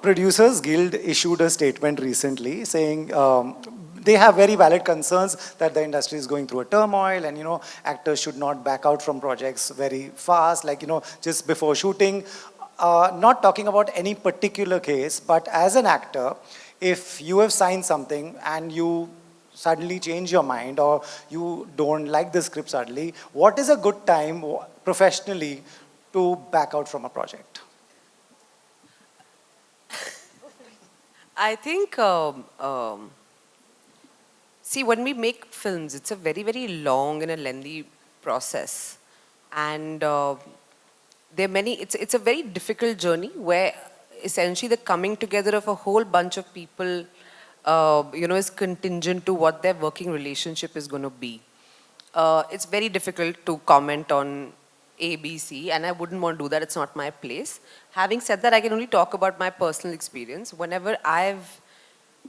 Producers Guild issued a statement recently saying they have very valid concerns that the industry is going through a turmoil and, actors should not back out from projects very fast, like, just before shooting. Not talking about any particular case, but as an actor, if you have signed something and you suddenly change your mind or you don't like the script suddenly, what is a good time professionally to back out from a project? I think, see, when we make films, it's a very, very long and a lengthy process. And there are many, it's a very difficult journey where essentially the coming together of a whole bunch of people, is contingent to what their working relationship is going to be. It's very difficult to comment on A, B, C, and I wouldn't want to do that. It's not my place. Having said that, I can only talk about my personal experience. Whenever I've,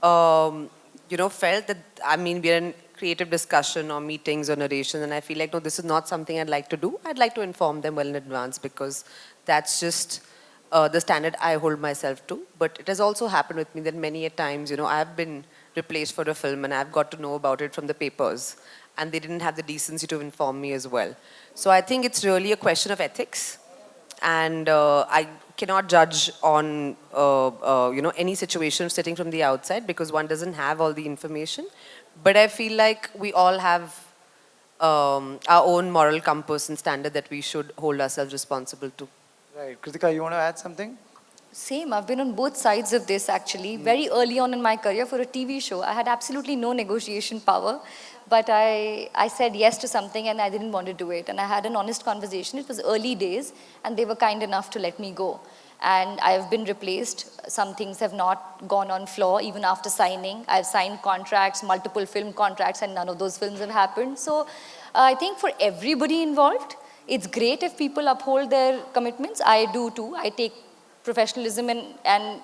felt that, we're in creative discussion or meetings or narration, and I feel like, no, this is not something I'd like to do. I'd like to inform them well in advance because that's just the standard I hold myself to. But it has also happened with me that many a times, I've been replaced for a film and I've got to know about it from the papers, and they didn't have the decency to inform me as well. So I think it's really a question of ethics, and I cannot judge on any situation sitting from the outside because one doesn't have all the information. But I feel like we all have our own moral compass and standard that we should hold ourselves responsible to. Right. Kritika, you want to add something? Same, I've been on both sides of this actually. Very early on in my career for a TV show, I had absolutely no negotiation power, but I said yes to something and I didn't want to do it. And I had an honest conversation. It was early days and they were kind enough to let me go. And I've been replaced. Some things have not gone on floor even after signing. I've signed contracts, multiple film contracts, and none of those films have happened. So I think for everybody involved, it's great if people uphold their commitments. I do too. I take professionalism and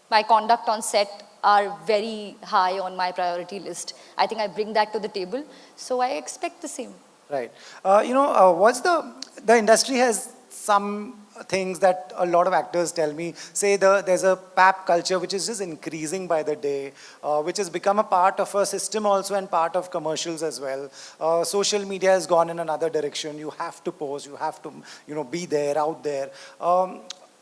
my conduct on set are very high on my priority list. I think I bring that to the table, so I expect the same. Right. What's the industry has some things that a lot of actors tell me, say there's a pap culture which is just increasing by the day, which has become a part of a system also and part of commercials as well. Social media has gone in another direction. You have to post, you have to, be there, out there.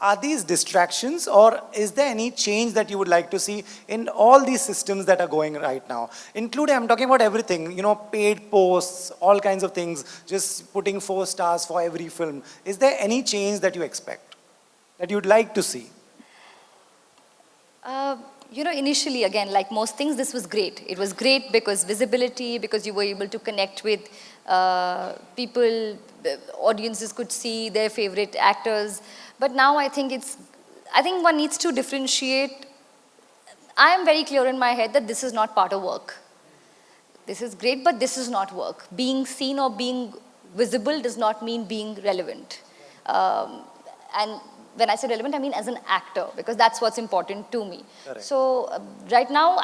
Are these distractions, or is there any change that you would like to see in all these systems that are going right now? Including, I'm talking about everything, paid posts, all kinds of things, just putting 4 stars for every film. Is there any change that you expect, that you'd like to see? Initially, again, like most things, this was great. It was great because visibility, because you were able to connect with people, audiences could see their favorite actors. But now I think one needs to differentiate. I am very clear in my head that this is not part of work. This is great, but this is not work. Being seen or being visible does not mean being relevant. And when I say relevant, I mean as an actor, because that's what's important to me. Correct. So right now,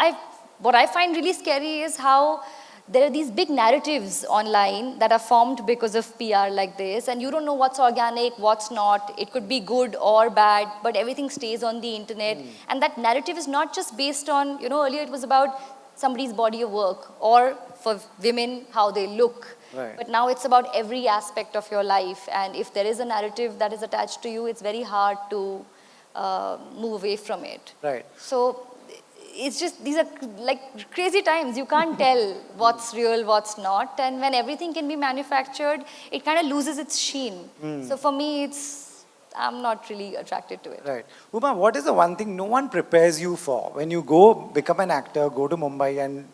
what I find really scary is how there are these big narratives online that are formed because of PR like this, and you don't know what's organic, what's not. It could be good or bad, but everything stays on the internet. And that narrative is not just based on, earlier it was about somebody's body of work, or for women, how they look. Right. But now it's about every aspect of your life, and if there is a narrative that is attached to you, it's very hard to move away from it. Right. So it's just, these are like crazy times. You can't tell what's real, what's not. And when everything can be manufactured, it kind of loses its sheen. So for me, I'm not really attracted to it. Right. Huma, what is the one thing no one prepares you for? When you go become an actor, go to Mumbai and,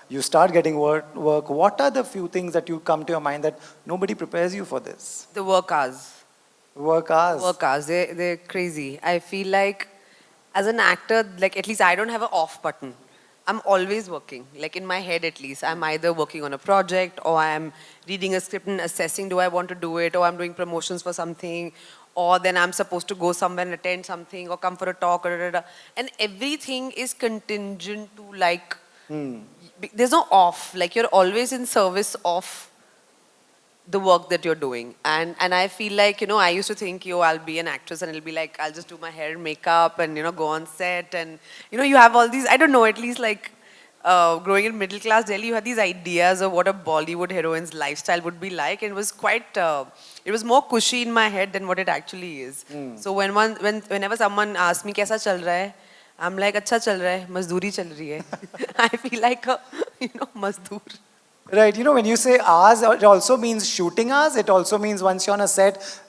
you start getting work, what are the few things that you come to your mind that nobody prepares you for this? The work hours. Work hours? Work hours, they're crazy. I feel like as an actor, like at least I don't have an off button. I'm always working, like in my head at least. I'm either working on a project, or I'm reading a script and assessing, do I want to do it, or I'm doing promotions for something, or then I'm supposed to go somewhere and attend something, or come for a talk, or and everything is contingent to like, there's no off, like you're always in service of the work that you're doing. And I feel like, you know, I used to think, yo, I'll be an actress and it'll be like, I'll just do my hair and makeup and, you know, go on set. And, you know, you have all these, I don't know, at least like growing in middle class Delhi, you had these ideas of what a Bollywood heroine's lifestyle would be like. And it was quite, it was more cushy in my head than what it actually is. So whenever someone asks me, kaisa chal raha hai? I'm like, अच्छा चल रहा है, मजदूरी चल रही है. I feel like a, you know, mazdoor. Right, you know, when you say hours, it also means shooting hours. It also means once you're on a set.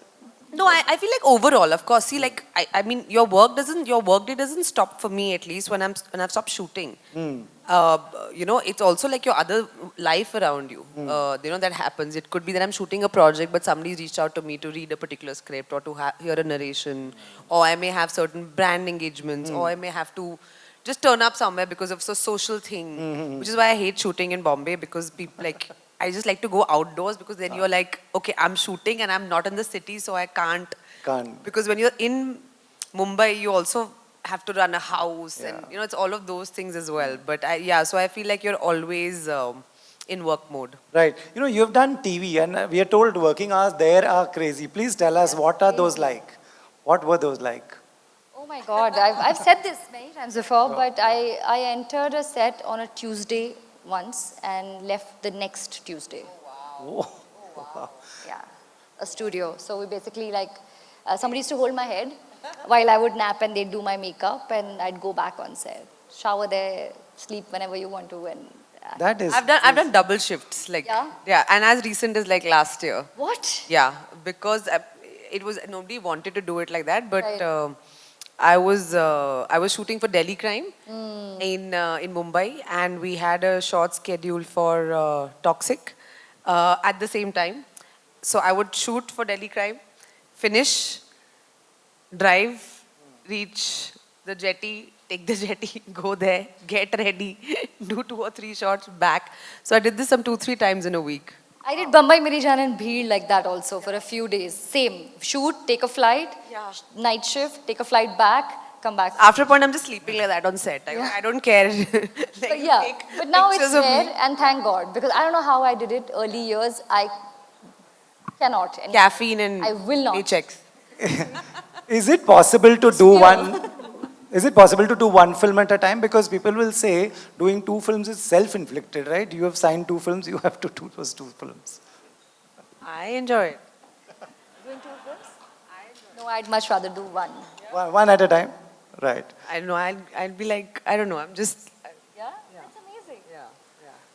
No, I feel like overall, of course. See, like I mean, your work day doesn't stop for me at least when I've stopped shooting. You know, it's also like your other life around you. You know, that happens. It could be that I'm shooting a project, but somebody's reached out to me to read a particular script or to hear a narration, or I may have certain brand engagements, or I may have to just turn up somewhere because of a social thing, which is why I hate shooting in Bombay, because people like. I just like to go outdoors, because then you're like, okay, I'm shooting and I'm not in the city, so I can't. Because when you're in Mumbai, you also have to run a house, and you know, it's all of those things as well. But so I feel like you're always in work mode. Right. You know, you've done TV, and we are told working hours there are crazy. Please tell us, what are those like? What were those like? Oh my God, I've said this many times before, but I entered a set on a Tuesday once and left the next Tuesday. Oh, wow. Yeah, a studio. So we basically like, somebody used to hold my head while I would nap, and they'd do my makeup, and I'd go back on set. Shower there, sleep whenever you want to, and That is. I've done double shifts, like and as recent as like last year. What? Yeah, because it was, nobody wanted to do it like that, but Right. I was shooting for Delhi Crime in Mumbai, and we had a short schedule for Toxic at the same time. So I would shoot for Delhi Crime, finish, drive, reach the jetty, take the jetty, go there, get ready, do 2 or 3 shots, back. So I did this some 2-3 times in a week. I did Bombay Meri Jaan and Bheed like that also for a few days. Same. Shoot, take a flight, night shift, take a flight back, come back. After a point, I'm just sleeping like that on set. I don't care. But yeah, but now it's rare, and thank God, because I don't know how I did it early years. I cannot. And Caffeine and I will not. paychecks. Is it possible to do one? Is it possible to do one film at a time? Because people will say doing 2 films is self-inflicted, right? You have signed 2 films, you have to do those 2 films. I enjoy it. Doing 2 films? No, I'd much rather do one. One at a time? Right. I don't know. I'll be like, I don't know. I'm just